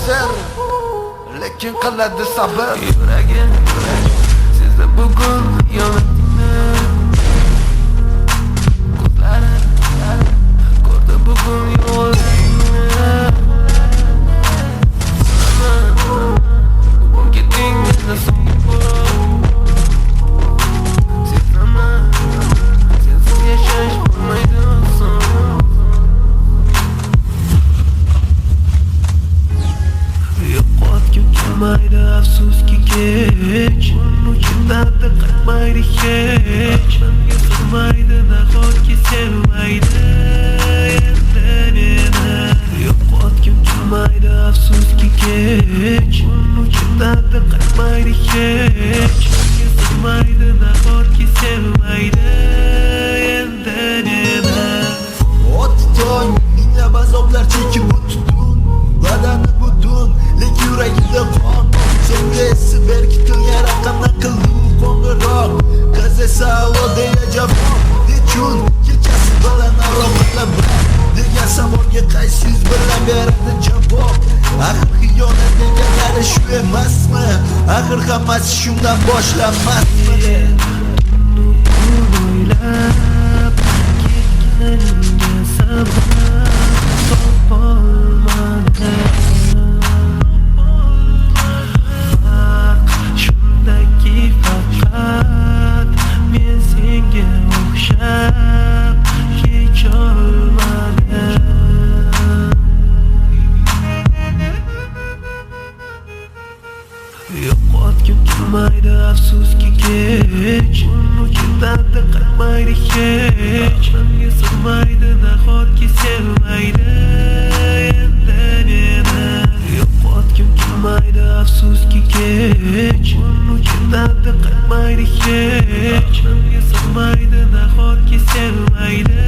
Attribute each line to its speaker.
Speaker 1: ta'sir, lekin qiladi sabr. Yuragim sezdi bugun yo'qligini, ko'zlarim ko'rdi bugun yo'qligini. Bugun ketdingizni sezaman, sensiz yashash bo'lmaydi oson. Yo'qotgim kelmaydi afsuski kech, uchun dardi qaytmaydi hech. Menga sig'maydi nahotki sevmaydi endi meni. Yo'qotgim kelmaydi afsuski kech, uchun dardi qaytmaydi hech. Menga sig'maydi nahotki sevmaydi endi meni.
Speaker 2: O'tdi tong, minglab azoblar chekib o'tdim, badani butun, lekin yuragimda qon. Senga esi berkitilgan raqamdan qildim qo'ng'iroq. Qiz esa alo deya javob. Nechun kechasi bilan aromatlab degan savolga qaysi yuz bilan beradi javob? Axir xiyonat deganlari shu emasmi? Axir hammasi shundan boshlanmasmi?
Speaker 1: O'ylab ketganimga sabr topolmadim. Farq shundaki faqat men senga o'xshab kecholmadim. Yo'qotgim kelmaydi afsuski kech, uchun dardi qaytmaydi hech. Menga sig'maydi nahotki sevmaydi endi meni. Yo'qotgim kelmaydi afsuski kech, uchun dardi qaytmaydi hech. Menga sig'maydi nahotki sevmaydi